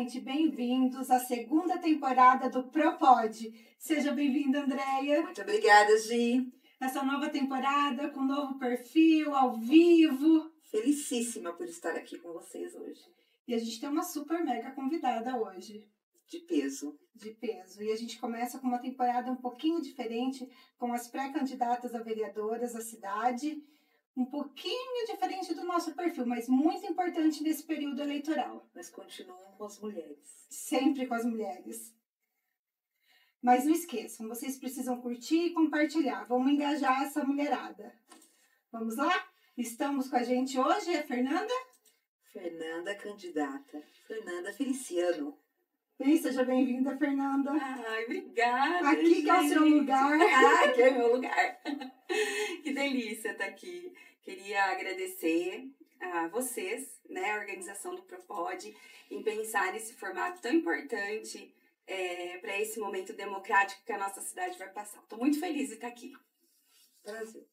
gente, bem-vindos à segunda temporada do ProPod. Seja bem-vinda, Andréia. Muito obrigada, Gi. Essa nova temporada com novo perfil, ao vivo. Felicíssima por estar aqui com vocês hoje. E a gente tem uma super mega convidada hoje. De peso. De peso. E a gente começa com uma temporada um pouquinho diferente, com as pré-candidatas a vereadoras da cidade. Um pouquinho diferente do nosso perfil, mas muito importante nesse período eleitoral. Mas continuam com as mulheres. Sempre com as mulheres. Mas não esqueçam, vocês precisam curtir e compartilhar. Vamos engajar essa mulherada. Vamos lá? Estamos com a gente hoje, a Fernanda? Fernanda, candidata. Fernanda Feliciano. Bem, seja bem-vinda, Fernanda. Ai, obrigada, Aqui gente. que é o seu lugar. Aqui é meu lugar. Que delícia estar aqui. Queria agradecer a vocês, né, a organização do ProPod, em pensar nesse formato tão importante para esse momento democrático que a nossa cidade vai passar. Estou muito feliz de estar aqui. Prazer.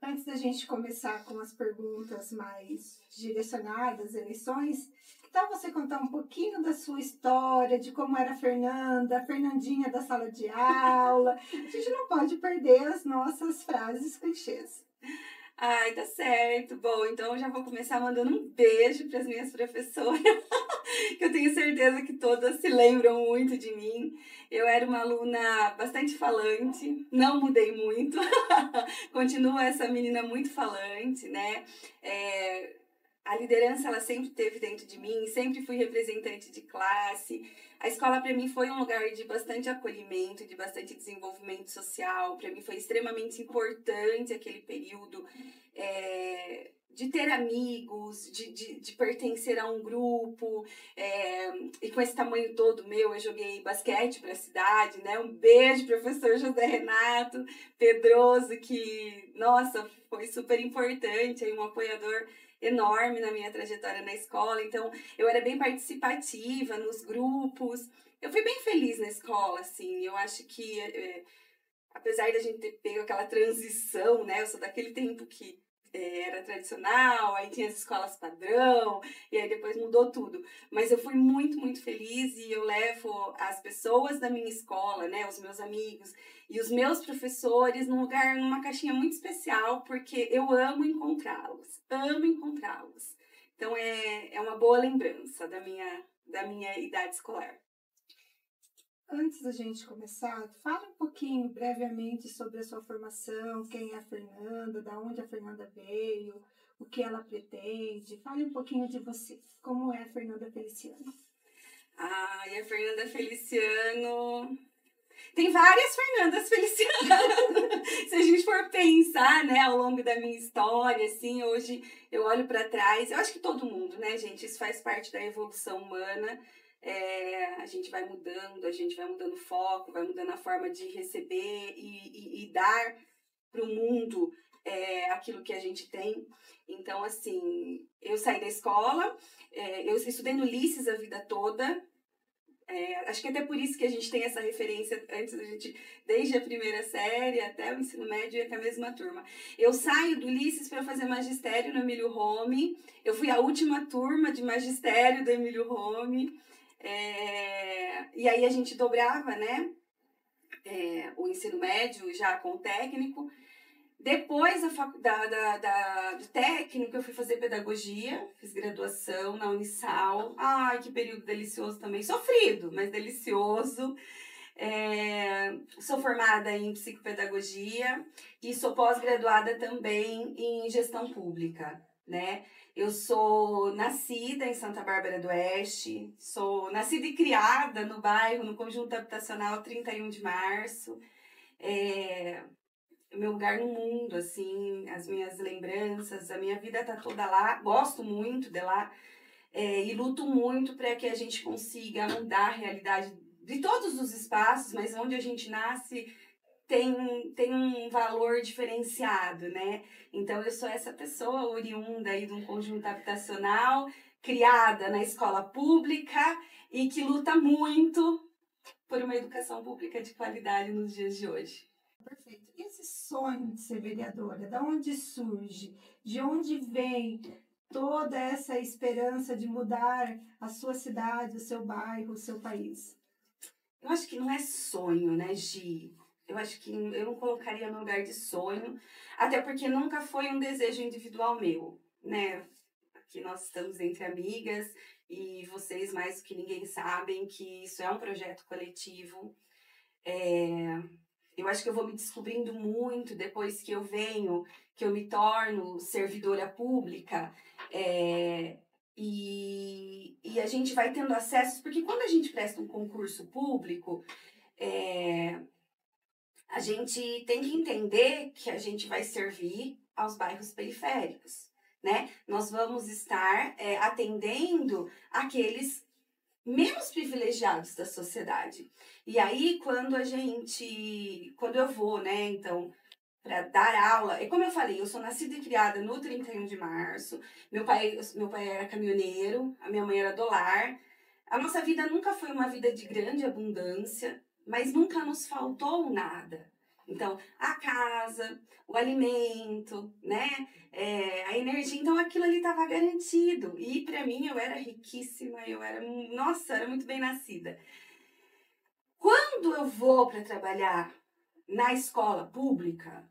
Antes da gente começar com as perguntas mais direcionadas às eleições, que tal você contar um pouquinho da sua história, de como era a Fernanda, a Fernandinha da sala de aula? A gente não pode perder as nossas frases clichês. Ai, tá certo. Bom, então eu já vou começar mandando um beijo para as minhas professoras, que eu tenho certeza que todas se lembram muito de mim. Eu era uma aluna bastante falante, não mudei muito, continuo essa menina muito falante, né? A liderança ela sempre teve dentro de mim, sempre fui representante de classe. A escola para mim foi um lugar de bastante acolhimento, de bastante desenvolvimento social. Para mim foi extremamente importante aquele período de ter amigos, de pertencer a um grupo. E com esse tamanho todo meu, eu joguei basquete para a cidade, né? Um beijo, professor José Renato Pedroso, que, nossa, foi super importante, aí um apoiador enorme na minha trajetória na escola. Então, eu era bem participativa nos grupos. Eu fui bem feliz na escola, assim. Eu acho que, apesar da gente ter pego aquela transição, né? Eu sou daquele tempo que era tradicional, aí tinha as escolas padrão, e aí depois mudou tudo. Mas eu fui muito, muito feliz e eu levo as pessoas da minha escola, né, os meus amigos e os meus professores num lugar, numa caixinha muito especial, porque eu amo encontrá-los, amo encontrá-los. Então é uma boa lembrança da minha idade escolar. Antes da gente começar, fala um pouquinho, brevemente, sobre a sua formação, quem é a Fernanda, da onde a Fernanda veio, o que ela pretende. Fale um pouquinho de você. Como é a Fernanda Feliciano? E a Fernanda Feliciano... Tem várias Fernandas Feliciano. Se a gente for pensar, né, ao longo da minha história, assim, hoje eu olho para trás. Eu acho que todo mundo, né, gente? Isso faz parte da evolução humana. A gente vai mudando o foco, vai mudando a forma de receber e dar para o mundo aquilo que a gente tem. Então, assim, eu saí da escola, eu estudei no Ulisses a vida toda. Acho que até por isso que a gente tem essa referência antes da gente, desde a primeira série até o ensino médio, ia com a mesma turma. Eu saio do Ulisses para fazer magistério no Emílio Rome. Eu fui a última turma de magistério do Emílio Rome. E aí a gente dobrava, né, o ensino médio já com o técnico. Depois do técnico, eu fui fazer pedagogia, fiz graduação na Unisal. Ai, que período delicioso também. Sofrido, mas delicioso. Sou formada em psicopedagogia e sou pós-graduada também em gestão pública, né? Eu sou nascida em Santa Bárbara do Oeste, sou nascida e criada no bairro, no Conjunto Habitacional 31 de Março. Meu lugar no mundo, assim, as minhas lembranças, a minha vida tá toda lá, gosto muito de lá e luto muito para que a gente consiga mudar a realidade de todos os espaços, mas onde a gente nasce tem um valor diferenciado, né? Então, eu sou essa pessoa oriunda aí de um conjunto habitacional, criada na escola pública e que luta muito por uma educação pública de qualidade nos dias de hoje. Perfeito. E esse sonho de ser vereadora, de onde surge? De onde vem toda essa esperança de mudar a sua cidade, o seu bairro, o seu país? Eu acho que não é sonho, né, Gi? Eu acho que eu não colocaria no lugar de sonho, até porque nunca foi um desejo individual meu, né? Aqui nós estamos entre amigas e vocês mais do que ninguém sabem que isso é um projeto coletivo. Eu acho que eu vou me descobrindo muito depois que eu venho, que eu me torno servidora pública, e a gente vai tendo acesso, porque quando a gente presta um concurso público, a gente tem que entender que a gente vai servir aos bairros periféricos, né? Nós vamos estar atendendo aqueles menos privilegiados da sociedade. E aí, quando eu vou, né, então, para dar aula, e como eu falei, eu sou nascida e criada no 31 de março, meu pai era caminhoneiro, a minha mãe era do lar, a nossa vida nunca foi uma vida de grande abundância, mas nunca nos faltou nada. Então, a casa, o alimento, né? A energia, então aquilo ali estava garantido. E para mim eu era riquíssima, nossa, era muito bem nascida. Quando eu vou para trabalhar na escola pública,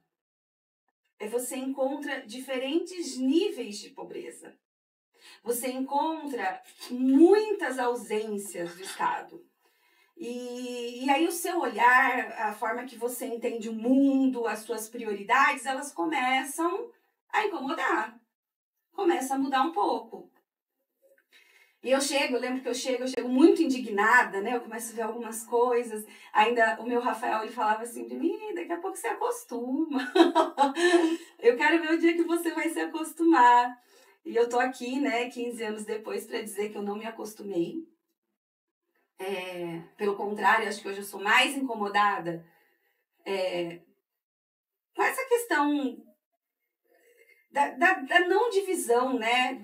você encontra diferentes níveis de pobreza. Você encontra muitas ausências do Estado. E aí o seu olhar, a forma que você entende o mundo, as suas prioridades, elas começam a incomodar. Começa a mudar um pouco. E eu lembro que eu chego muito indignada, né? Eu começo a ver algumas coisas. Ainda o meu Rafael, ele falava assim de mim, daqui a pouco você acostuma. Eu quero ver o dia que você vai se acostumar. E eu tô aqui, né, 15 anos depois, para dizer que eu não me acostumei. Pelo contrário, acho que hoje eu sou mais incomodada com essa questão da não divisão, né,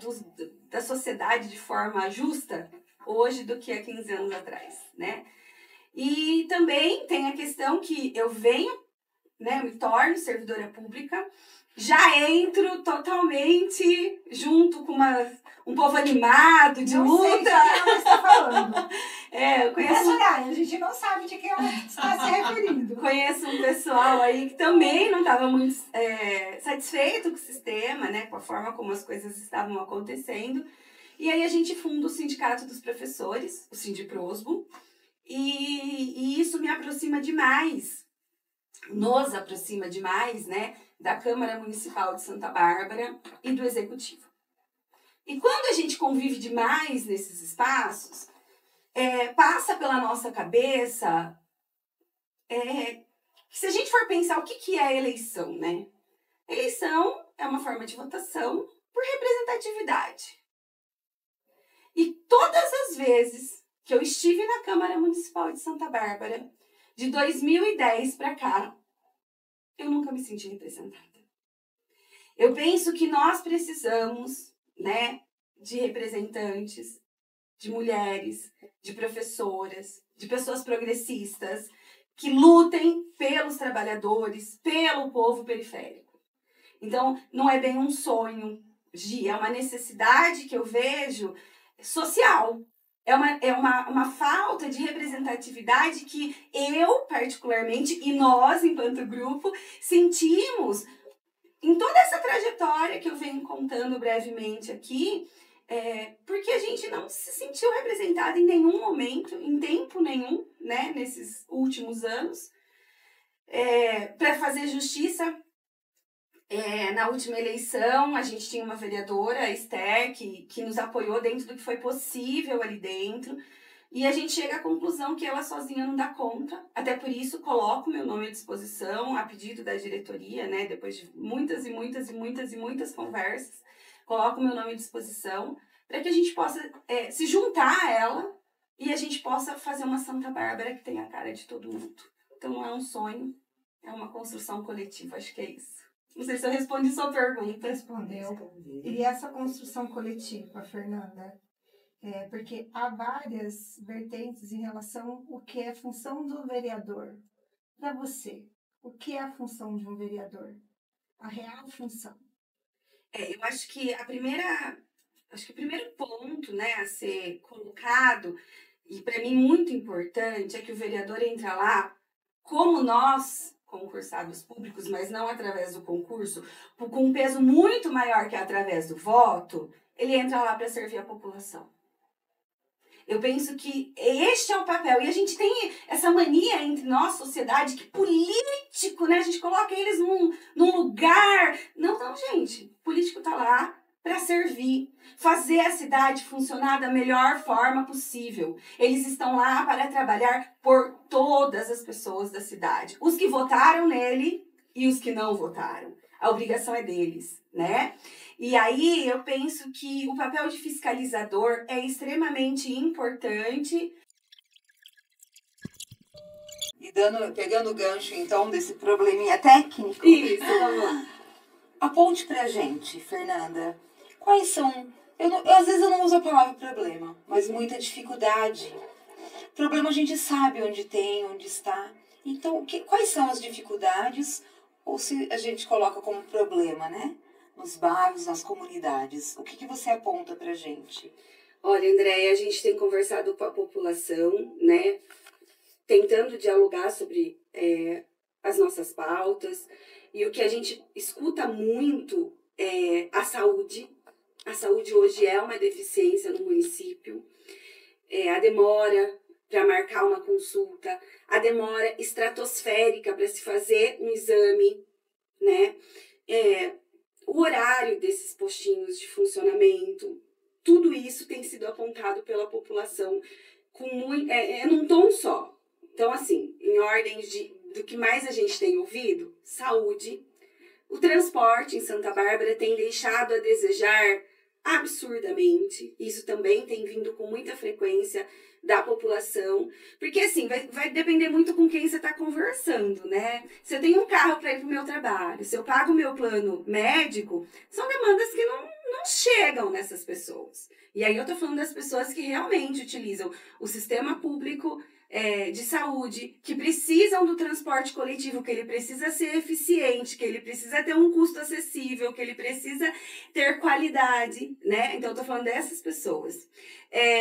da sociedade de forma justa hoje do que há 15 anos atrás, né? E também tem a questão que eu venho, né, me torno servidora pública, já entro totalmente junto com um povo animado, de não luta. Sei de quem ela está falando. Eu conheço... a gente não sabe de quem ela está se referindo. Conheço um pessoal aí que também não estava muito satisfeito com o sistema, né, com a forma como as coisas estavam acontecendo. E aí a gente funda o Sindicato dos Professores, o Sindiprosbo, e isso me aproxima demais, nos aproxima demais, né, da Câmara Municipal de Santa Bárbara e do Executivo. E quando a gente convive demais nesses espaços, passa pela nossa cabeça que se a gente for pensar o que é eleição, né? Eleição é uma forma de votação por representatividade. E todas as vezes que eu estive na Câmara Municipal de Santa Bárbara, de 2010 para cá, eu nunca me senti representada. Eu penso que nós precisamos, né, de representantes, de mulheres, de professoras, de pessoas progressistas, que lutem pelos trabalhadores, pelo povo periférico. Então, não é bem um sonho, Gi, é uma necessidade que eu vejo social. É uma falta de representatividade que eu, particularmente, e nós, enquanto grupo, sentimos em toda essa trajetória que eu venho contando brevemente aqui, porque a gente não se sentiu representada em nenhum momento, em tempo nenhum, né, nesses últimos anos, para fazer justiça. Na última eleição, a gente tinha uma vereadora, a Esther, que nos apoiou dentro do que foi possível ali dentro, e a gente chega à conclusão que ela sozinha não dá conta. Até por isso, coloco meu nome à disposição, a pedido da diretoria, né, depois de muitas e muitas e muitas e muitas conversas, coloco meu nome à disposição para que a gente possa se juntar a ela e a gente possa fazer uma Santa Bárbara que tenha a cara de todo mundo. Então, não é um sonho, é uma construção coletiva, acho que é isso. Não sei se eu respondi sua pergunta. Respondeu. E essa construção coletiva, Fernanda, porque há várias vertentes em relação ao que é a função do vereador. Para você, o que é a função de um vereador? A real função. Eu acho que a primeira acho que o primeiro ponto, né, a ser colocado, e para mim muito importante, é que o vereador entra lá, como nós, concursados públicos, mas não através do concurso, com um peso muito maior que através do voto, ele entra lá para servir a população. Eu penso que este é o papel. E a gente tem essa mania entre nós, sociedade, que político, né? A gente coloca eles num lugar. Não, gente. O político tá lá para servir, fazer a cidade funcionar da melhor forma possível. Eles estão lá para trabalhar por todas as pessoas da cidade. Os que votaram nele e os que não votaram. A obrigação é deles, né? E aí eu penso que o papel de fiscalizador é extremamente importante. E pegando o gancho, então, desse probleminha técnico. Isso, vamos lá. Aponte pra gente, Fernanda, quais são... às vezes eu não uso a palavra problema, mas muita dificuldade. Problema a gente sabe onde tem, onde está. Então, quais são as dificuldades, ou se a gente coloca como problema, né? Nos bairros, nas comunidades. O que você aponta pra gente? Olha, Andréia, a gente tem conversado com a população, né? Tentando dialogar sobre as nossas pautas. E o que a gente escuta muito é a saúde. A saúde hoje é uma deficiência no município. A demora para marcar uma consulta, a demora estratosférica para se fazer um exame, né? O horário desses postinhos de funcionamento, tudo isso tem sido apontado pela população num tom só. Então, assim, em ordens do que mais a gente tem ouvido, saúde. O transporte em Santa Bárbara tem deixado a desejar absurdamente. Isso também tem vindo com muita frequência da população, porque assim, vai depender muito com quem você está conversando, né? Se eu tenho um carro para ir para o meu trabalho, se eu pago o meu plano médico, são demandas que não chegam nessas pessoas. E aí eu estou falando das pessoas que realmente utilizam o sistema público de saúde, que precisam do transporte coletivo, que ele precisa ser eficiente, que ele precisa ter um custo acessível, que ele precisa ter qualidade, né? Então, eu tô falando dessas pessoas.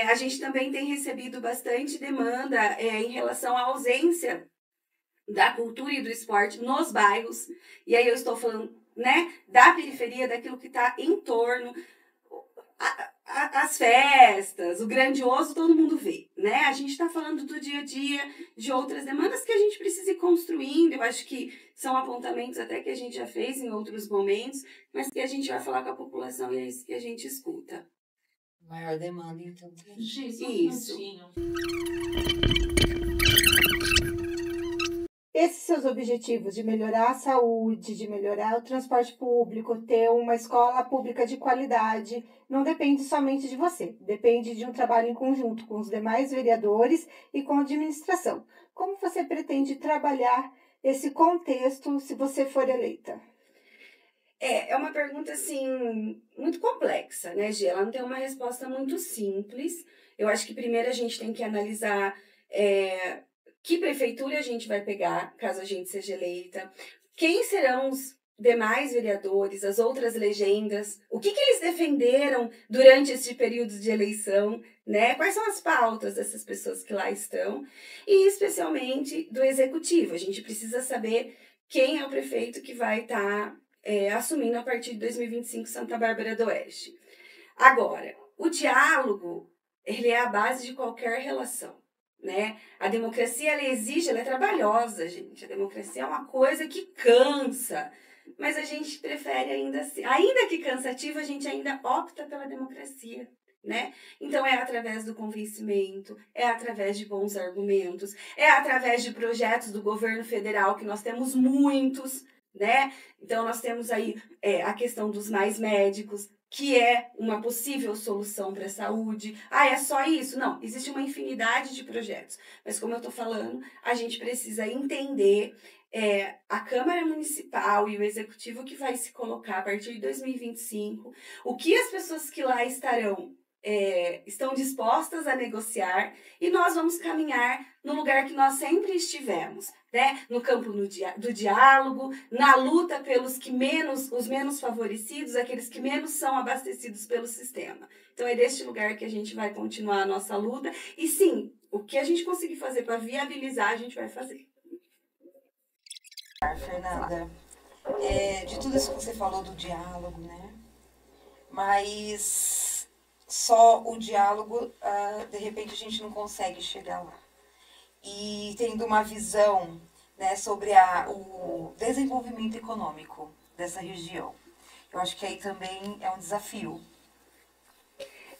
A gente também tem recebido bastante demanda em relação à ausência da cultura e do esporte nos bairros, e aí eu estou falando, né, da periferia, daquilo que está em torno. As festas, o grandioso, todo mundo vê, né? A gente está falando do dia a dia, de outras demandas que a gente precisa ir construindo. Eu acho que são apontamentos até que a gente já fez em outros momentos, mas que a gente vai falar com a população e é isso que a gente escuta. Maior demanda, então. Isso. Esses seus objetivos de melhorar a saúde, de melhorar o transporte público, ter uma escola pública de qualidade, não depende somente de você. Depende de um trabalho em conjunto com os demais vereadores e com a administração. Como você pretende trabalhar esse contexto se você for eleita? É uma pergunta, assim, muito complexa, né, Gê? Ela não tem uma resposta muito simples. Eu acho que primeiro a gente tem que analisar que prefeitura a gente vai pegar, caso a gente seja eleita, quem serão os demais vereadores, as outras legendas, o que eles defenderam durante esse período de eleição, né? Quais são as pautas dessas pessoas que lá estão, e especialmente do executivo. A gente precisa saber quem é o prefeito que vai estar assumindo a partir de 2025 Santa Bárbara do Oeste. Agora, o diálogo, ele é a base de qualquer relação, né? A democracia, ela exige, ela é trabalhosa, gente. A democracia é uma coisa que cansa, mas a gente prefere ainda que cansativo, a gente ainda opta pela democracia, né? Então, é através do convencimento, é através de bons argumentos, é através de projetos do governo federal, que nós temos muitos, né? Então, nós temos aí a questão dos mais médicos, que é uma possível solução para a saúde. É só isso? Não, existe uma infinidade de projetos. Mas, como eu estou falando, a gente precisa entender a Câmara Municipal e o Executivo que vai se colocar a partir de 2025, o que as pessoas que lá estarão estão dispostas a negociar e nós vamos caminhar no lugar que nós sempre estivemos, né? No campo do diálogo, na luta pelos os menos favorecidos, aqueles que menos são abastecidos pelo sistema. Então é deste lugar que a gente vai continuar a nossa luta e sim, o que a gente conseguir fazer para viabilizar, a gente vai fazer. Fernanda, de tudo isso que você falou do diálogo, né? Mas só o diálogo, de repente a gente não consegue chegar lá. E tendo uma visão, né, sobre o desenvolvimento econômico dessa região, eu acho que aí também é um desafio.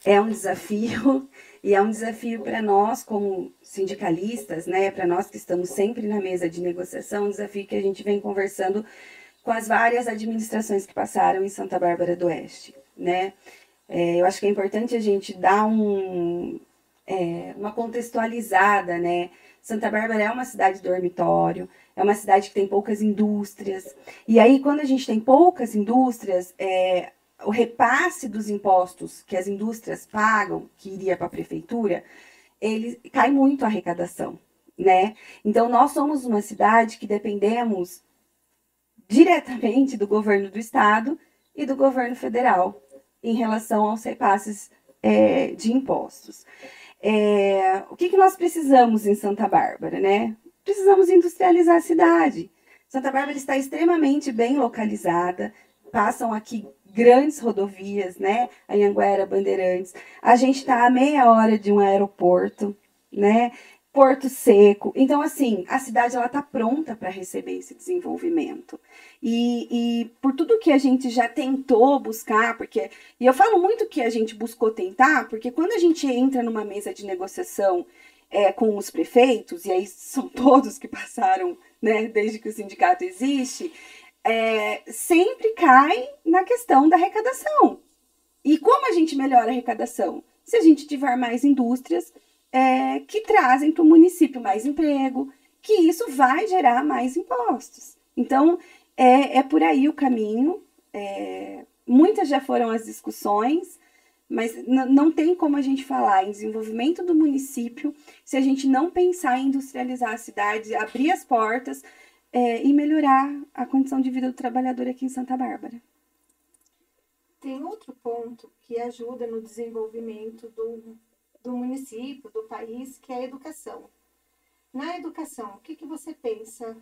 É um desafio, e é um desafio para nós como sindicalistas, né, para nós que estamos sempre na mesa de negociação, um desafio que a gente vem conversando com as várias administrações que passaram em Santa Bárbara do Oeste, né. Eu acho que é importante a gente dar uma contextualizada, né. Santa Bárbara é uma cidade dormitório, é uma cidade que tem poucas indústrias, e aí quando a gente tem poucas indústrias, o repasse dos impostos que as indústrias pagam, que iria para a prefeitura, ele cai muito a arrecadação, né? Então, nós somos uma cidade que dependemos diretamente do governo do estado e do governo federal em relação aos repasses de impostos. O que nós precisamos em Santa Bárbara, né? Precisamos industrializar a cidade. Santa Bárbara está extremamente bem localizada, passam aqui grandes rodovias, né? Anhanguera, Bandeirantes. A gente está a meia hora de um aeroporto, né? Porto Seco. Então, assim, a cidade ela está pronta para receber esse desenvolvimento. E por tudo que a gente já tentou buscar, e eu falo muito que a gente buscou tentar, porque quando a gente entra numa mesa de negociação com os prefeitos, e aí são todos que passaram, né, desde que o sindicato existe, sempre cai na questão da arrecadação. E como a gente melhora a arrecadação? Se a gente tiver mais indústrias que trazem para o município mais emprego, que isso vai gerar mais impostos. Então, é por aí o caminho. Muitas já foram as discussões, mas não tem como a gente falar em desenvolvimento do município se a gente não pensar em industrializar a cidade, abrir as portas, e melhorar a condição de vida do trabalhador aqui em Santa Bárbara. Tem outro ponto que ajuda no desenvolvimento do município, do país, que é a educação. Na educação, o que você pensa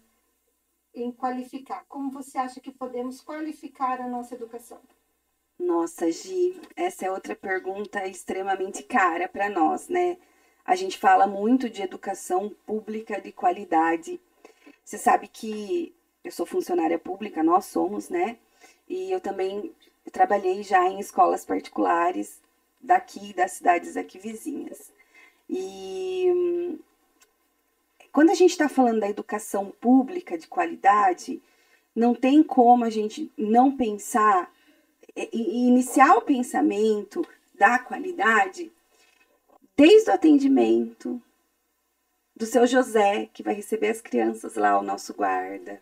em qualificar? Como você acha que podemos qualificar a nossa educação? Nossa, Gi, essa é outra pergunta extremamente cara para nós, né? A gente fala muito de educação pública de qualidade. Você sabe que eu sou funcionária pública, nós somos, né? E eu também trabalhei já em escolas particulares daqui, das cidades aqui vizinhas. E quando a gente está falando da educação pública de qualidade, não tem como a gente não pensar e iniciar o pensamento da qualidade desde o atendimento, do seu José, que vai receber as crianças lá, o nosso guarda,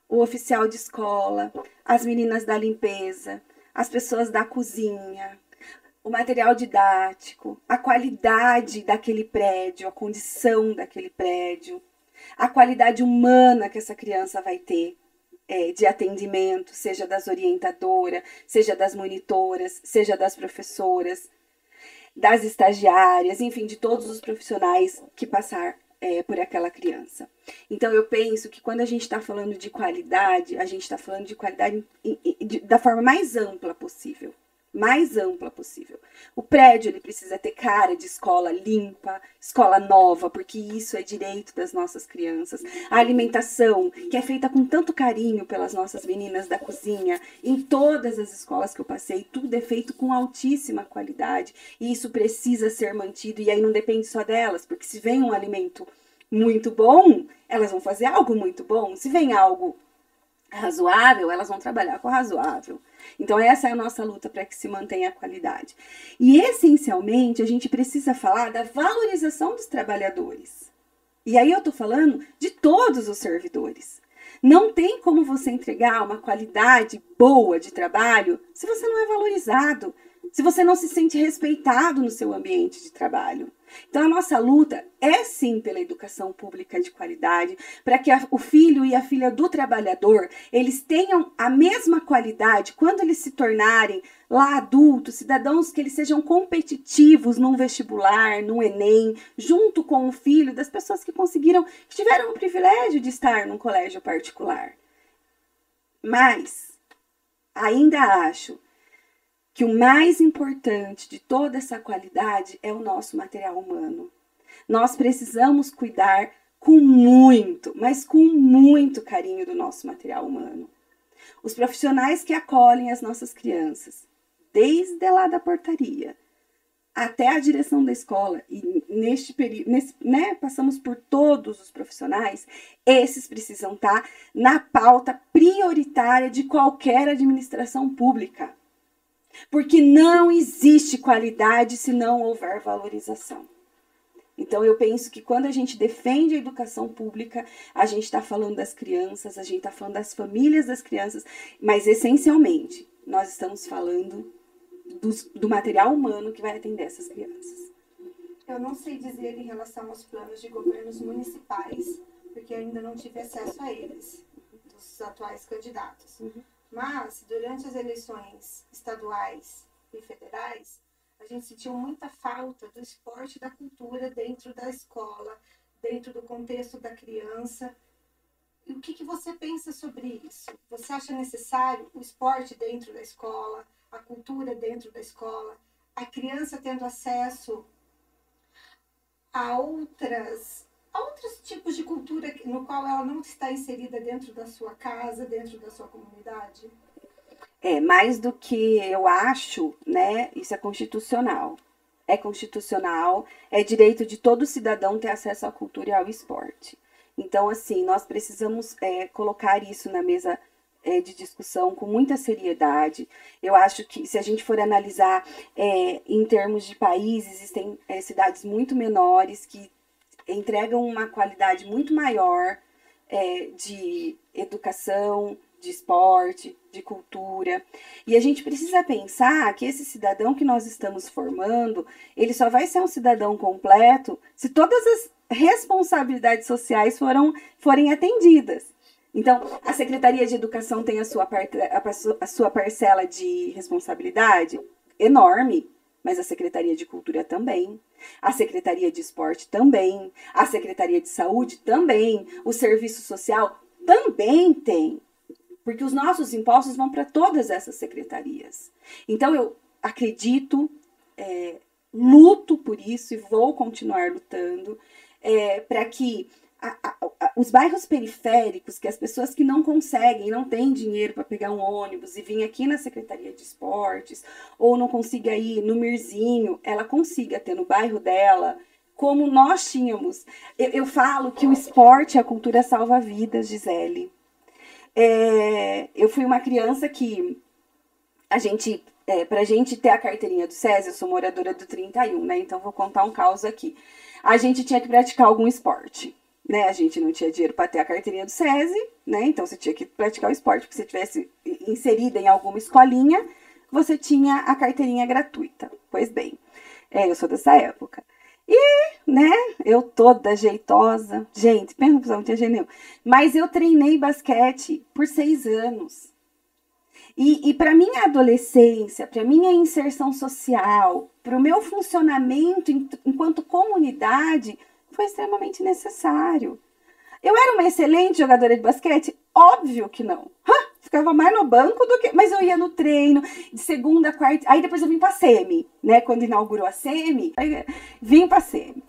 o oficial de escola, as meninas da limpeza, as pessoas da cozinha, o material didático, a qualidade daquele prédio, a condição daquele prédio, a qualidade humana que essa criança vai ter de atendimento, seja das orientadoras, seja das monitoras, seja das professoras, das estagiárias, enfim, de todos os profissionais que passar por aquela criança. Então, eu penso que quando a gente está falando de qualidade, a gente está falando de qualidade da forma mais ampla possível. Mais ampla possível. O prédio, ele precisa ter cara de escola limpa, escola nova, porque isso é direito das nossas crianças. A alimentação, que é feita com tanto carinho pelas nossas meninas da cozinha, em todas as escolas que eu passei, tudo é feito com altíssima qualidade, e isso precisa ser mantido, e aí não depende só delas, porque se vem um alimento muito bom, elas vão fazer algo muito bom. Se vem algo razoável, elas vão trabalhar com razoável. Então, essa é a nossa luta para que se mantenha a qualidade. E, essencialmente, a gente precisa falar da valorização dos trabalhadores. E aí eu estou falando de todos os servidores. Não tem como você entregar uma qualidade boa de trabalho se você não é valorizado. se você não se sente respeitado no seu ambiente de trabalho. Então, a nossa luta é sim pela educação pública de qualidade, para que o filho e a filha do trabalhador, eles tenham a mesma qualidade quando eles se tornarem lá adultos, cidadãos, que eles sejam competitivos num vestibular, num Enem, junto com o filho das pessoas que tiveram o privilégio de estar num colégio particular. Mas, ainda acho que o mais importante de toda essa qualidade é o nosso material humano. Nós precisamos cuidar com muito, mas com muito carinho do nosso material humano. Os profissionais que acolhem as nossas crianças, desde lá da portaria até a direção da escola, e neste período, passamos por todos os profissionais, esses precisam estar na pauta prioritária de qualquer administração pública. Porque não existe qualidade se não houver valorização. Então, eu penso que quando a gente defende a educação pública, a gente está falando das crianças, a gente está falando das famílias das crianças, mas, essencialmente, nós estamos falando do material humano que vai atender essas crianças. Eu não sei dizer em relação aos planos de governos municipais, porque ainda não tive acesso a eles, dos atuais candidatos. Mas, durante as eleições estaduais e federais, a gente sentiu muita falta do esporte e da cultura dentro da escola, dentro do contexto da criança. E o que você pensa sobre isso? Você acha necessário o esporte dentro da escola, a cultura dentro da escola, a criança tendo acesso a outros tipos de cultura no qual ela não está inserida dentro da sua casa, dentro da sua comunidade? Mais do que eu acho, né? Isso é constitucional. É constitucional, é direito de todo cidadão ter acesso à cultura e ao esporte. Então, assim, nós precisamos colocar isso na mesa de discussão com muita seriedade. Eu acho que, se a gente for analisar em termos de país, existem cidades muito menores que entregam uma qualidade muito maior de educação, de esporte, de cultura. E a gente precisa pensar que esse cidadão que nós estamos formando, ele só vai ser um cidadão completo se todas as responsabilidades sociais forem atendidas. Então, a Secretaria de Educação tem a sua parcela de responsabilidade enorme, mas a Secretaria de Cultura também, a Secretaria de Esporte também, a Secretaria de Saúde também, o Serviço Social também tem, porque os nossos impostos vão para todas essas secretarias. Então, eu acredito, luto por isso e vou continuar lutando para que os bairros periféricos, que as pessoas que não conseguem, não têm dinheiro para pegar um ônibus e vir aqui na Secretaria de Esportes, ou não consiga ir no Mirzinho, ela consiga ter no bairro dela, como nós tínhamos. Eu falo que o esporte e a cultura salva vidas, Gisele. Eu fui uma criança que pra gente ter a carteirinha do SESI, eu sou moradora do 31, né? Então vou contar um caso aqui. A gente tinha que praticar algum esporte, né? A gente não tinha dinheiro para ter a carteirinha do SESI, né? Então você tinha que praticar o esporte, porque se você tivesse inserida em alguma escolinha, você tinha a carteirinha gratuita. Pois bem, eu sou dessa época. E, né, eu toda jeitosa, gente, pensa que não tinha jeito nenhum, mas eu treinei basquete por 6 anos. E para minha adolescência, para minha inserção social, para o meu funcionamento enquanto comunidade, foi extremamente necessário. Eu era uma excelente jogadora de basquete? Óbvio que não. Ficava mais no banco do que... Mas eu ia no treino, de segunda, quarta... Aí depois eu vim para a SEMI, né? Quando inaugurou a SEMI, vim para a SEMI.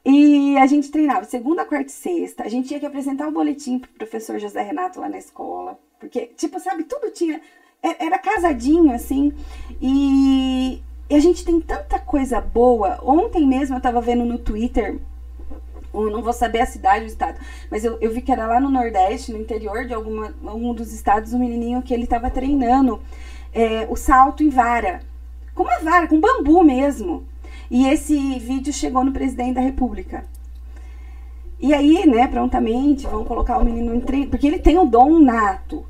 E a gente treinava segunda, quarta e sexta. A gente tinha que apresentar o boletim pro professor José Renato lá na escola. Porque, tipo, sabe, tudo tinha... Era casadinho, assim. E a gente tem tanta coisa boa. Ontem mesmo eu tava vendo no Twitter... Eu não vou saber a cidade, o estado, mas eu vi que era lá no Nordeste, no interior de algum dos estados, um menininho que ele estava treinando o salto em vara. Com uma vara, com bambu mesmo. E esse vídeo chegou no presidente da República. E aí, né, prontamente, vão colocar o menino em treino, porque ele tem um dom nato.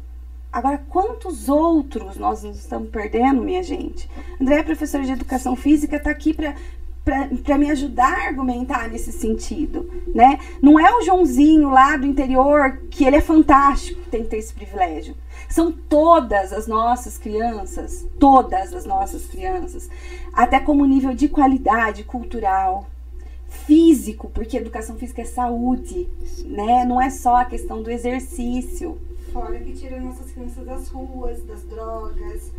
Agora, quantos outros nós nos estamos perdendo, minha gente? André, professora de educação física, está aqui para me ajudar a argumentar nesse sentido, né? Não é o Joãozinho lá do interior, que ele é fantástico, que tem que ter esse privilégio. São todas as nossas crianças, até como nível de qualidade cultural, físico, porque educação física é saúde, né? Não é só a questão do exercício. Fora que tira nossas crianças das ruas, das drogas,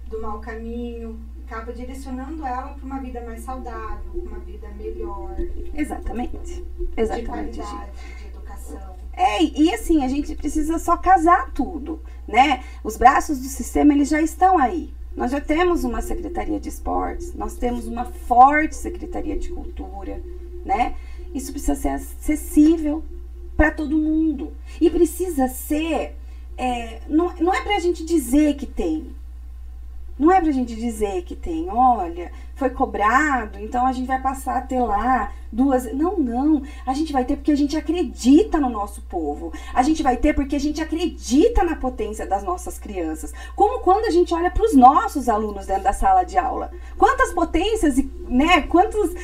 do mau caminho, acaba direcionando ela para uma vida mais saudável, uma vida melhor. Exatamente. De qualidade, de educação. E assim, a gente precisa só casar tudo, né? Os braços do sistema, eles já estão aí. Nós já temos uma Secretaria de Esportes, nós temos uma forte Secretaria de Cultura, né? Isso precisa ser acessível para todo mundo. E precisa ser... não é para a gente dizer que tem. Não é pra gente dizer que tem, olha, foi cobrado, então a gente vai passar a ter lá 2... Não. A gente vai ter porque a gente acredita no nosso povo. A gente vai ter porque a gente acredita na potência das nossas crianças. Como quando a gente olha para os nossos alunos dentro da sala de aula. Quantas potências, né? Quantas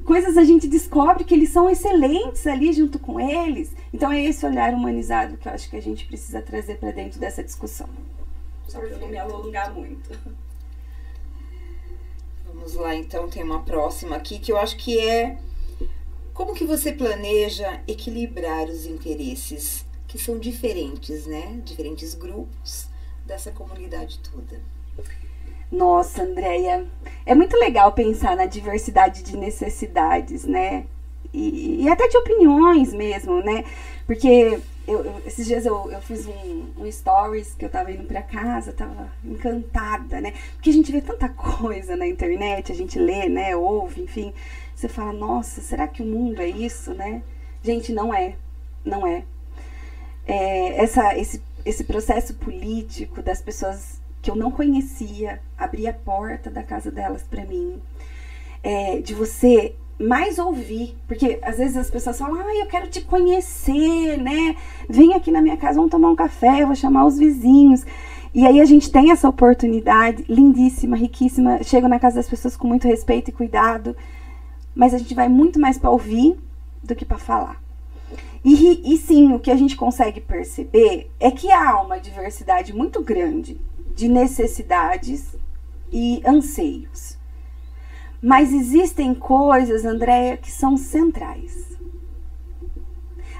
coisas a gente descobre que eles são excelentes ali junto com eles. Então é esse olhar humanizado que eu acho que a gente precisa trazer para dentro dessa discussão. Só para eu não me alongar muito. Vamos lá, então, tem uma próxima aqui que eu acho que é: como que você planeja equilibrar os interesses que são diferentes, né? Diferentes grupos dessa comunidade toda. Nossa, Andréia, é muito legal pensar na diversidade de necessidades, né? E até de opiniões mesmo, né? Porque esses dias eu fiz um stories que eu tava indo pra casa, tava encantada, né? Porque a gente vê tanta coisa na internet, a gente lê, né? Ouve, enfim. Você fala, nossa, será que o mundo é isso, né? Gente, não é. Não é. Esse processo político das pessoas que eu não conhecia, abrir a porta da casa delas pra mim. De você mais ouvir, porque às vezes as pessoas falam, eu quero te conhecer, né? Vem aqui na minha casa, vamos tomar um café, eu vou chamar os vizinhos. E aí a gente tem essa oportunidade lindíssima, riquíssima. Chego na casa das pessoas com muito respeito e cuidado, mas a gente vai muito mais para ouvir do que para falar. E sim, o que a gente consegue perceber é que há uma diversidade muito grande de necessidades e anseios. Mas existem coisas, Andréia, que são centrais.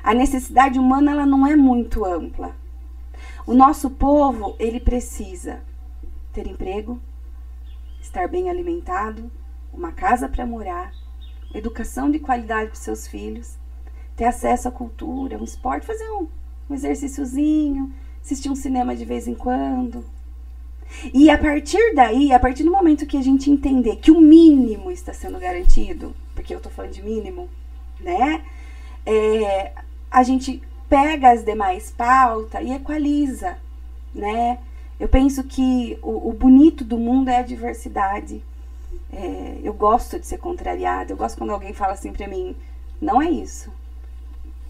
A necessidade humana, ela não é muito ampla. O nosso povo, ele precisa ter emprego, estar bem alimentado, uma casa para morar, educação de qualidade para os seus filhos, ter acesso à cultura, um esporte, fazer um exercíciozinho, assistir um cinema de vez em quando. E a partir daí, a partir do momento que a gente entender que o mínimo está sendo garantido, porque eu estou falando de mínimo, né? A gente pega as demais pautas e equaliza, né? Eu penso que o bonito do mundo é a diversidade. Eu gosto de ser contrariada, eu gosto quando alguém fala assim pra mim, não é isso.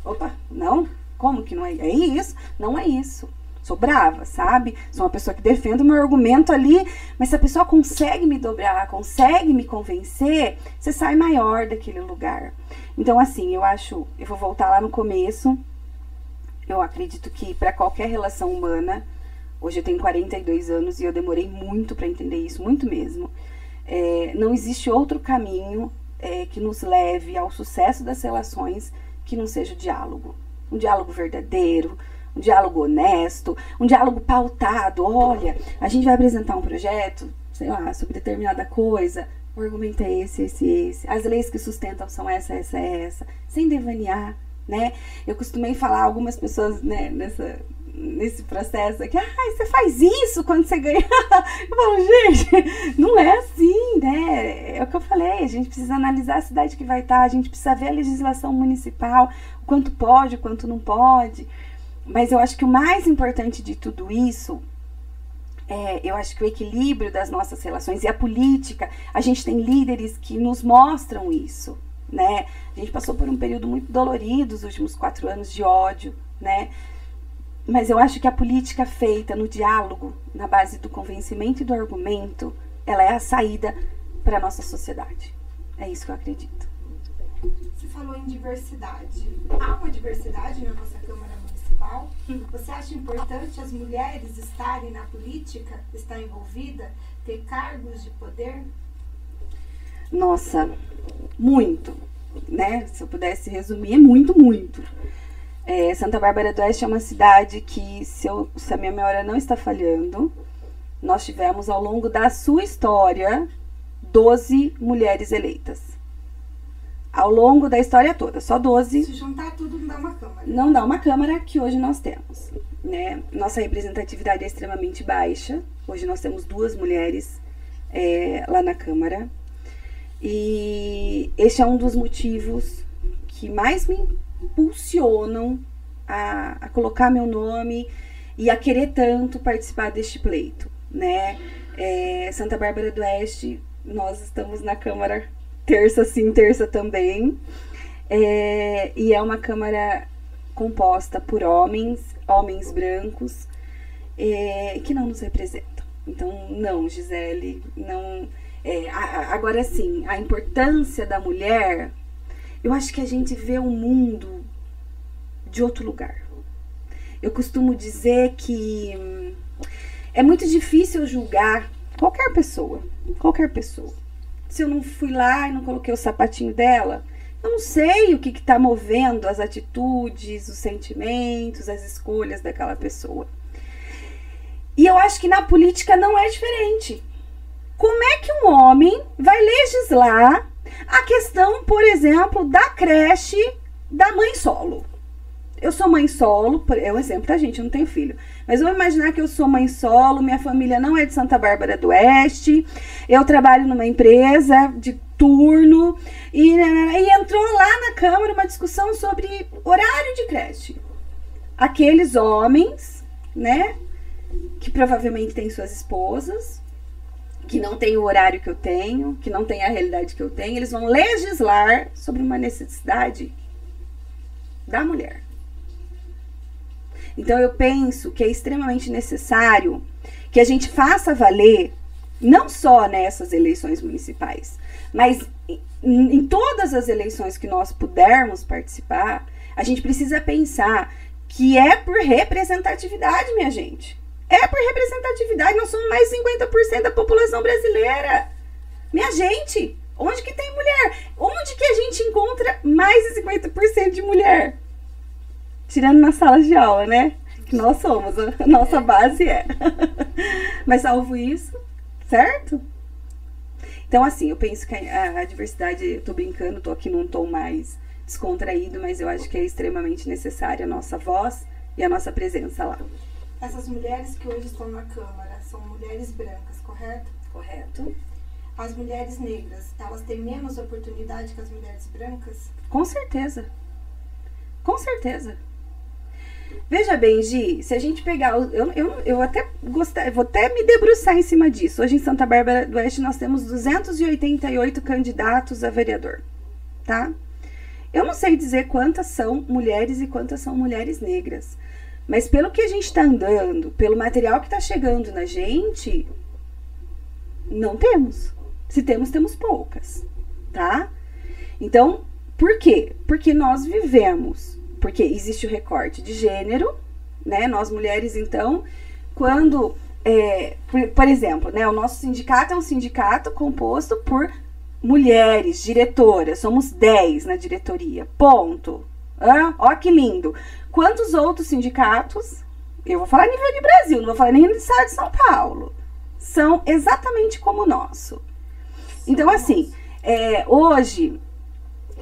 Opa, não? Como que não é? É isso? Não é isso. Sou brava, sabe? Sou uma pessoa que defende o meu argumento ali, mas se a pessoa consegue me dobrar, consegue me convencer, você sai maior daquele lugar. Então, assim, eu vou voltar lá no começo, eu acredito que para qualquer relação humana, hoje eu tenho 42 anos e eu demorei muito para entender isso, muito mesmo. Não existe outro caminho que nos leve ao sucesso das relações que não seja o diálogo. Um diálogo verdadeiro, um diálogo honesto, um diálogo pautado. Olha, a gente vai apresentar um projeto, sei lá, sobre determinada coisa, o argumento é esse. As leis que sustentam são essa, sem devanear, né? Eu costumei falar a algumas pessoas, né, nesse processo aqui, você faz isso quando você ganha. Eu falo, gente, não é assim, né? É o que eu falei, a gente precisa analisar a cidade que vai estar, a gente precisa ver a legislação municipal, o quanto pode, o quanto não pode. Mas eu acho que o mais importante de tudo isso, eu acho que o equilíbrio das nossas relações e a política, a gente tem líderes que nos mostram isso, né? A gente passou por um período muito dolorido, os últimos 4 anos de ódio, né? Mas eu acho que a política feita no diálogo, na base do convencimento e do argumento, ela é a saída para a nossa sociedade. É isso que eu acredito. Você falou em diversidade. Há uma diversidade na nossa Câmara Municipal? Você acha importante as mulheres estarem na política, estar envolvida, ter cargos de poder? Nossa, muito, né? Se eu pudesse resumir, é muito, muito. Santa Bárbara do Oeste é uma cidade que, se a minha memória não está falhando, nós tivemos ao longo da sua história 12 mulheres eleitas. Ao longo da história toda, só 12. Se juntar tudo, não dá uma Câmara. Não dá uma Câmara que hoje nós temos, né? Nossa representatividade é extremamente baixa. Hoje nós temos 2 mulheres lá na Câmara. E este é um dos motivos que mais me impulsionam a colocar meu nome e a querer tanto participar deste pleito, né? Santa Bárbara do Oeste, nós estamos na Câmara terça sim, terça também, e é uma Câmara composta por homens brancos, que não nos representam. Então, não, Gisele, não. Agora sim, a importância da mulher, eu acho que a gente vê o mundo de outro lugar. Eu costumo dizer que é muito difícil julgar qualquer pessoa. Se eu não fui lá e não coloquei o sapatinho dela, eu não sei o que está movendo as atitudes, os sentimentos, as escolhas daquela pessoa. E eu acho que na política não é diferente. Como é que um homem vai legislar a questão, por exemplo, da creche da mãe solo? Eu sou mãe solo, é um exemplo, tá, gente? Eu não tenho filho. Mas vamos imaginar que eu sou mãe solo, minha família não é de Santa Bárbara do Oeste, eu trabalho numa empresa de turno, e entrou lá na Câmara uma discussão sobre horário de creche. Aqueles homens, né, que provavelmente têm suas esposas, que não tem o horário que eu tenho, que não tem a realidade que eu tenho, eles vão legislar sobre uma necessidade da mulher. Então, eu penso que é extremamente necessário que a gente faça valer, não só nessas eleições municipais, mas em todas as eleições que nós pudermos participar, a gente precisa pensar que é por representatividade, minha gente. É por representatividade, nós somos mais de 50% da população brasileira. Minha gente, onde que tem mulher? Onde que a gente encontra mais de 50% de mulher? Tirando nas salas de aula, né? Que nós somos, a nossa base é. Mas salvo isso, certo? Então, assim, eu penso que a diversidade, eu tô brincando, tô aqui num tom mais descontraído, mas eu acho que é extremamente necessária a nossa voz e a nossa presença lá. Essas mulheres que hoje estão na Câmara são mulheres brancas, correto? Correto. As mulheres negras, elas têm menos oportunidade que as mulheres brancas? Com certeza. Com certeza. Veja bem, Gi, se a gente pegar... Eu até vou até me debruçar em cima disso. Hoje em Santa Bárbara do Oeste nós temos 288 candidatos a vereador, tá? Eu não sei dizer quantas são mulheres e quantas são mulheres negras. Mas pelo que a gente está andando, pelo material que está chegando na gente, não temos. Se temos, temos poucas, tá? Então, por quê? Porque nós vivemos... Porque existe o recorte de gênero, né? Nós mulheres, então, quando... por exemplo, né? O nosso sindicato é um sindicato composto por mulheres, diretoras. Somos 10 na diretoria, ponto. Ó que lindo. Quantos outros sindicatos, eu vou falar a nível de Brasil, não vou falar nem no estado de São Paulo, são exatamente como o nosso. Então, assim, hoje...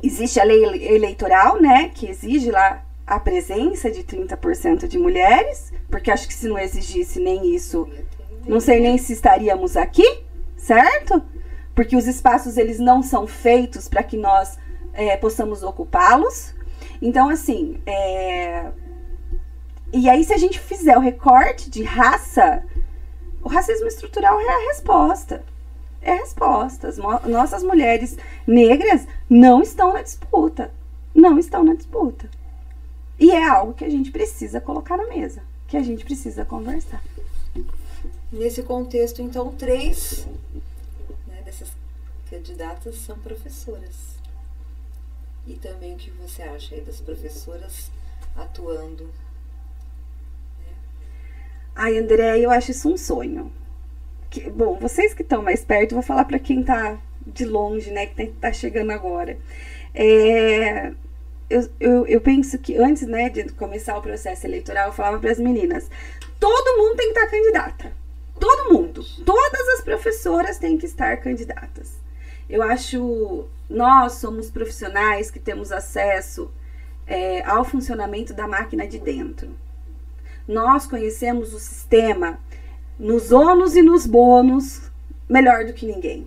Existe a lei eleitoral, né, que exige lá a presença de 30% de mulheres, porque acho que se não exigisse nem isso, não sei nem se estaríamos aqui, certo? Porque os espaços, eles não são feitos para que nós possamos ocupá-los. Então, assim, e aí se a gente fizer o recorte de raça, o racismo estrutural é a resposta. É a resposta. Nossas mulheres negras não estão na disputa. Não estão na disputa. E é algo que a gente precisa colocar na mesa. que a gente precisa conversar. Nesse contexto, então, 3, né, dessas candidatas são professoras. E também o que você acha aí das professoras atuando? Né? Ai, André, eu acho isso um sonho. Bom, vocês que estão mais perto, vou falar para quem tá de longe, né, que tá chegando agora. Eu penso que antes, né, de começar o processo eleitoral, eu falava para as meninas, todo mundo tem que estar candidata. Todo mundo. Todas as professoras têm que estar candidatas. Eu acho, nós somos profissionais que temos acesso ao funcionamento da máquina de dentro. Nós conhecemos o sistema nos ônus e nos bônus melhor do que ninguém.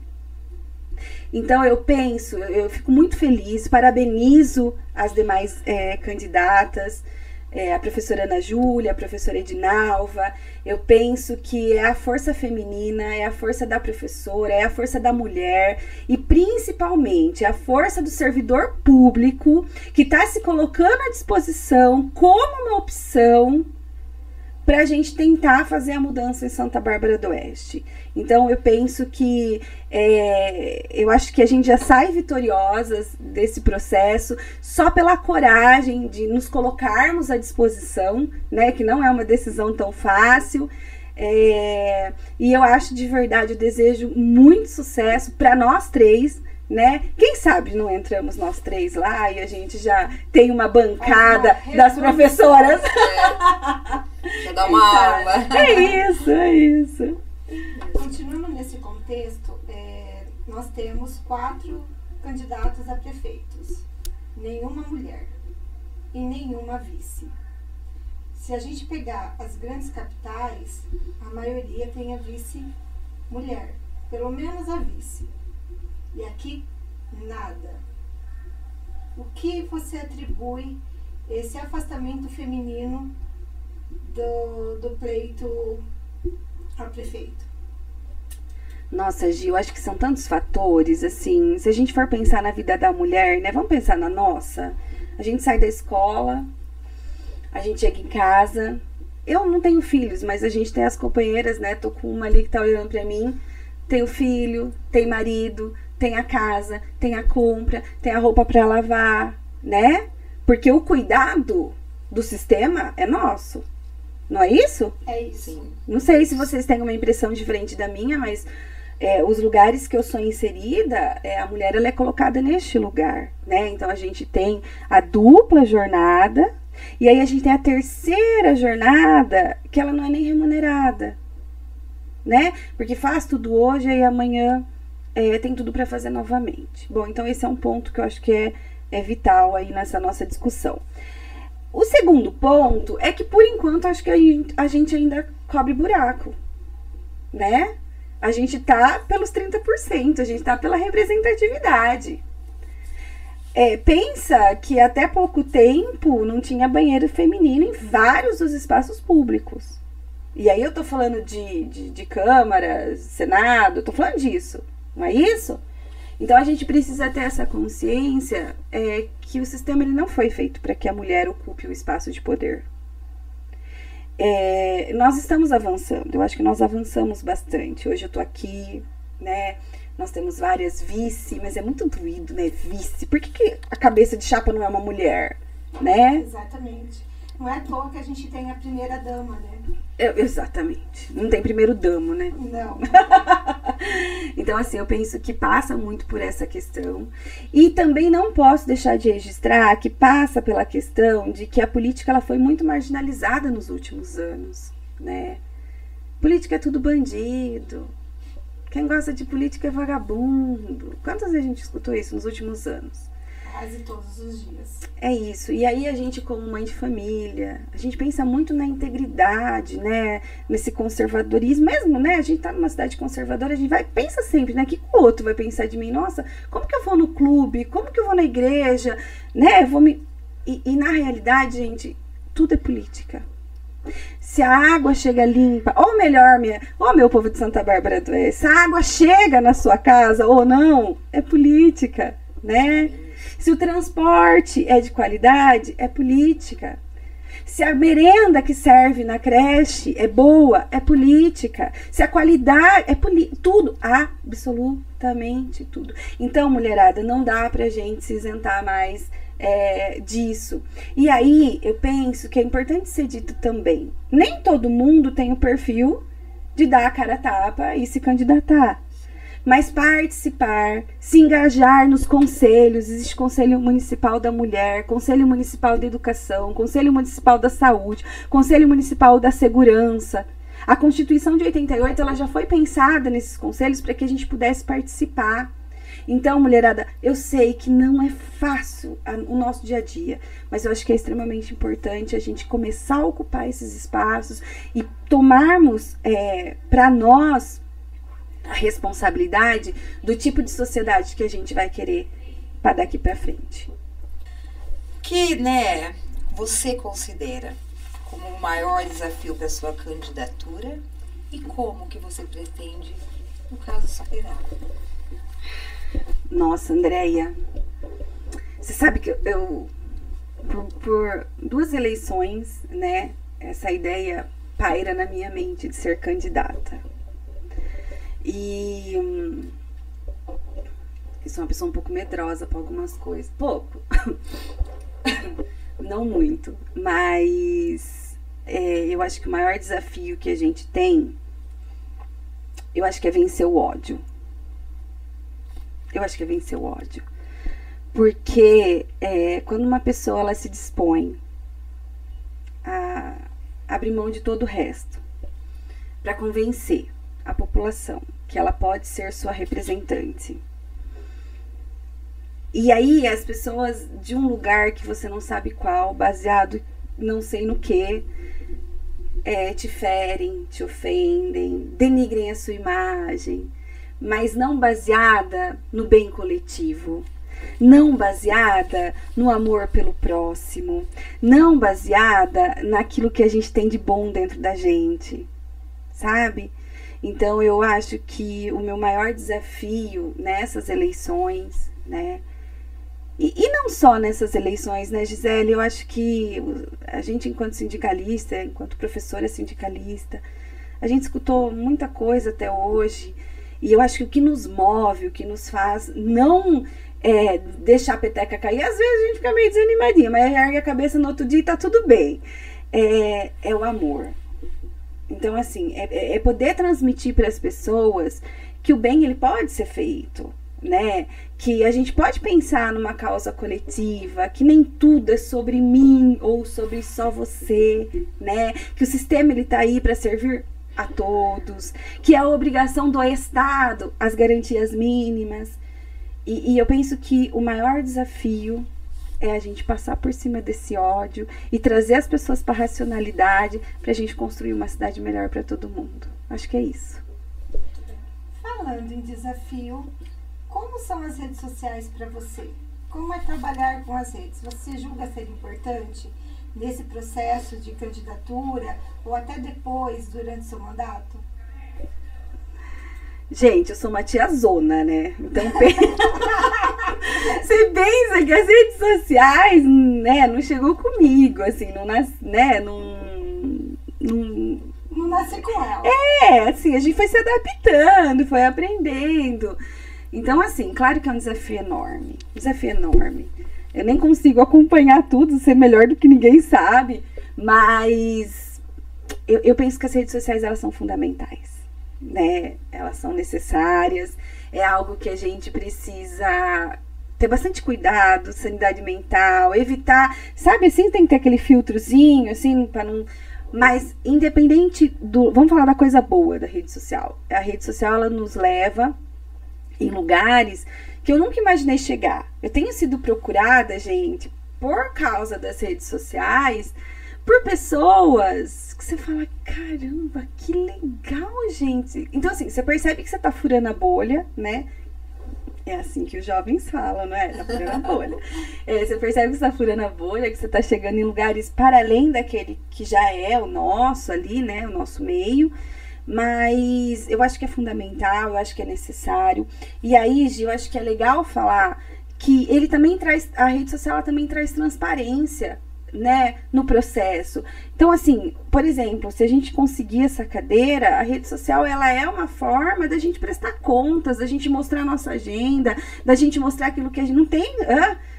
Então eu penso, eu fico muito feliz, parabenizo as demais candidatas, a professora Ana Júlia, a professora Edinalva. Eu penso que é a força feminina, é a força da professora, é a força da mulher e principalmente a força do servidor público que está se colocando à disposição como uma opção para a gente tentar fazer a mudança em Santa Bárbara do Oeste. Então, eu penso que, eu acho que a gente já sai vitoriosas desse processo só pela coragem de nos colocarmos à disposição, né, que não é uma decisão tão fácil. E eu acho de verdade, eu desejo muito sucesso para nós 3, né? Quem sabe não entramos nós 3 lá e a gente já tem uma bancada das professoras. Já dá uma aula. É isso. Continuando nesse contexto, nós temos 4 candidatos a prefeitos. Nenhuma mulher e nenhuma vice. Se a gente pegar as grandes capitais, a maioria tem a vice mulher. Pelo menos a vice. E aqui, nada. O que você atribui esse afastamento feminino do pleito a prefeito? Nossa, Gi, eu acho que são tantos fatores, assim, se a gente for pensar na vida da mulher, né, vamos pensar na nossa. A gente sai da escola, a gente chega em casa, eu não tenho filhos, mas a gente tem as companheiras, né, tô com uma ali que tá olhando pra mim, tem o filho, tem marido, tem a casa, tem a compra, tem a roupa pra lavar, né, porque o cuidado do sistema é nosso. Não é isso? É isso. Sim. Não sei se vocês têm uma impressão diferente da minha, mas os lugares que eu sou inserida, a mulher ela é colocada neste lugar, né? Então a gente tem a dupla jornada e aí a gente tem a terceira jornada que ela não é nem remunerada, né? Porque faz tudo hoje e amanhã tem tudo para fazer novamente. Bom, então esse é um ponto que eu acho que é vital aí nessa nossa discussão. O segundo ponto é que, por enquanto, acho que a gente ainda cobre buraco, né? A gente tá pelos 30%, a gente tá pela representatividade. Pensa que até pouco tempo não tinha banheiro feminino em vários dos espaços públicos. E aí eu tô falando de Câmara, Senado, eu tô falando disso, não é isso? Então a gente precisa ter essa consciência que o sistema ele não foi feito para que a mulher ocupe o espaço de poder. Nós estamos avançando, eu acho que nós avançamos bastante. Hoje eu tô aqui, né? Nós temos várias vice, mas é muito doído, né? Vice. Por que a cabeça de chapa não é uma mulher, né? Exatamente. Não é à toa que a gente tem a primeira dama, né? Exatamente. Não tem primeiro damo, né? Não. Então, assim, eu penso que passa muito por essa questão. E também não posso deixar de registrar que passa pela questão de que a política ela foi muito marginalizada nos últimos anos, né? Política é tudo bandido. Quem gosta de política é vagabundo. Quantas vezes a gente escutou isso nos últimos anos? Quase todos os dias. É isso. E aí a gente, como mãe de família, a gente pensa muito na integridade, né? Nesse conservadorismo mesmo, né? A gente tá numa cidade conservadora, a gente pensa sempre, né? Que o outro vai pensar de mim? Nossa, como que eu vou no clube? Como que eu vou na igreja? Né? E na realidade, gente, tudo é política. Se a água chega limpa, ou melhor, meu povo de Santa Bárbara do Oeste, se a água chega na sua casa ou não, é política, né? Se o transporte é de qualidade, é política. Se a merenda que serve na creche é boa, é política. Se a qualidade é tudo, absolutamente tudo. Então, mulherada, não dá pra gente se isentar mais disso. E aí, eu penso que é importante ser dito também, nem todo mundo tem o perfil de dar a cara a tapa e se candidatar. Mas participar, se engajar nos conselhos, existe Conselho Municipal da Mulher, Conselho Municipal da Educação, Conselho Municipal da Saúde, Conselho Municipal da Segurança. A Constituição de 88, ela já foi pensada nesses conselhos para que a gente pudesse participar. Então, mulherada, eu sei que não é fácil o nosso dia a dia, mas eu acho que é extremamente importante a gente começar a ocupar esses espaços e tomarmos para nós a responsabilidade do tipo de sociedade que a gente vai querer para daqui para frente. Que, você considera como o maior desafio para sua candidatura e como que você pretende, no caso, superar? Nossa, Andréia, você sabe que eu por 2 eleições, essa ideia paira na minha mente de ser candidata. E eu sou uma pessoa um pouco medrosa para algumas coisas. Pouco. Não muito. Mas eu acho que o maior desafio que a gente tem, eu acho que é vencer o ódio. Porque quando uma pessoa ela se dispõe a abrir mão de todo o resto para convencer a população que ela pode ser sua representante. E aí as pessoas de um lugar que você não sabe qual, baseado não sei no que, te ferem, te ofendem, denigrem a sua imagem, mas não baseada no bem coletivo, não baseada no amor pelo próximo, não baseada naquilo que a gente tem de bom dentro da gente, sabe? Então, eu acho que o meu maior desafio nessas eleições, e não só nessas eleições, Gisele, eu acho que a gente, enquanto sindicalista, enquanto professora sindicalista, a gente escutou muita coisa até hoje, e eu acho que o que nos move, o que nos faz não deixar a peteca cair, às vezes a gente fica meio desanimadinha, mas ergue a cabeça no outro dia e tá tudo bem, é o amor. Então, assim, é poder transmitir para as pessoas que o bem, ele pode ser feito, que a gente pode pensar numa causa coletiva, que nem tudo é sobre mim ou sobre só você, que o sistema, ele tá aí para servir a todos, que é a obrigação do Estado as garantias mínimas. E eu penso que o maior desafio é a gente passar por cima desse ódio e trazer as pessoas para a racionalidade para a gente construir uma cidade melhor para todo mundo. Acho que é isso. Falando em desafio, como são as redes sociais para você? Como é trabalhar com as redes? Você julga ser importante nesse processo de candidatura ou até depois, durante seu mandato? Gente, eu sou uma tiazona, Então, você pensa que as redes sociais, não chegou comigo, assim, não nasci com ela. Assim, a gente foi se adaptando, foi aprendendo. Então, assim, claro que é um desafio enorme. Eu nem consigo acompanhar tudo, ser melhor do que ninguém sabe, mas eu penso que as redes sociais, elas são fundamentais. Elas são necessárias, é algo que a gente precisa ter bastante cuidado, sanidade mental, evitar, sabe assim, tem que ter aquele filtrozinho, assim, para não... Mas independente vamos falar da coisa boa da rede social. A rede social, ela nos leva em lugares que eu nunca imaginei chegar. Eu tenho sido procurada, gente, por causa das redes sociais, por pessoas que você fala, caramba, que legal, gente. Então, assim, você percebe que você tá furando a bolha, É assim que os jovens falam, não é? Tá furando a bolha. Você percebe que você tá furando a bolha, que você tá chegando em lugares para além daquele que já é o nosso ali, O nosso meio. Mas eu acho que é fundamental, eu acho que é necessário. E aí, Gi, eu acho que é legal falar que ele também traz, a rede social, ela também traz transparência. né, no processo. Então, assim, por exemplo, se a gente conseguir essa cadeira, a rede social, ela é uma forma da gente prestar contas, da gente mostrar a nossa agenda, da gente mostrar aquilo que a gente não tem.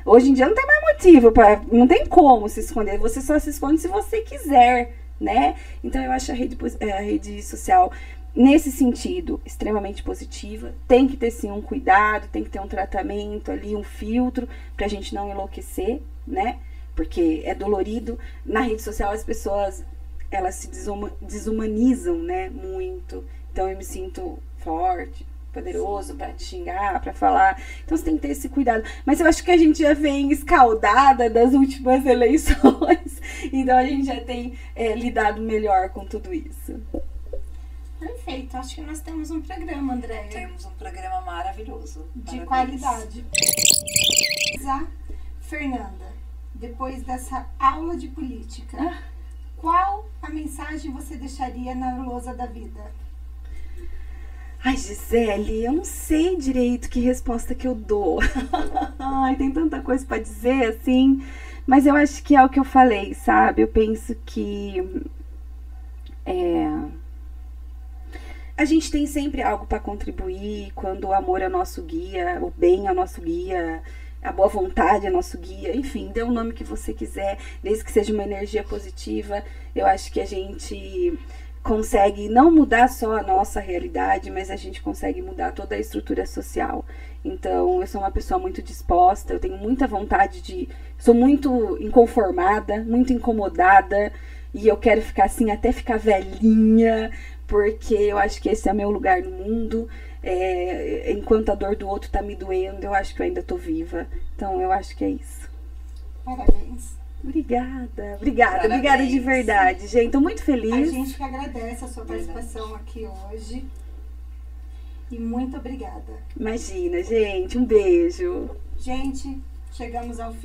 Hoje em dia não tem mais motivo, não tem como se esconder, você só se esconde se você quiser, né? Então, eu acho a rede social, nesse sentido, extremamente positiva. Tem que ter, sim, um cuidado, tem que ter um tratamento ali, um filtro, pra gente não enlouquecer, né? Porque é dolorido. Na rede social as pessoas, elas se desumanizam, né, muito. Então eu me sinto forte, poderoso para te xingar, para falar. Então você tem que ter esse cuidado. Mas eu acho que a gente já vem escaldada das últimas eleições. Então a gente já tem lidado melhor com tudo isso. Perfeito. Acho que nós temos um programa, Andréia. Temos um programa maravilhoso. De Parabéns. qualidade. Fernanda, depois dessa aula de política, qual a mensagem você deixaria na lousa da vida? Ai, Gisele, eu não sei direito que resposta que eu dou. Ai, tem tanta coisa pra dizer, assim. Mas eu acho que é o que eu falei, sabe? Eu penso que a gente tem sempre algo para contribuir quando o amor é o nosso guia, o bem é o nosso guia, a boa vontade é nosso guia, enfim, dê o nome que você quiser, desde que seja uma energia positiva. Eu acho que a gente consegue não mudar só a nossa realidade, mas a gente consegue mudar toda a estrutura social. Então, eu sou uma pessoa muito disposta, eu tenho muita vontade sou muito inconformada, muito incomodada, e eu quero ficar assim até ficar velhinha, porque eu acho que esse é meu lugar no mundo. Enquanto a dor do outro tá me doendo, eu acho que eu ainda tô viva. Então, eu acho que é isso. Parabéns. Obrigada Parabéns. De verdade, gente. Tô muito feliz. A gente que agradece a sua participação aqui hoje. E muito obrigada. Imagina, gente. Um beijo. Gente, chegamos ao fim.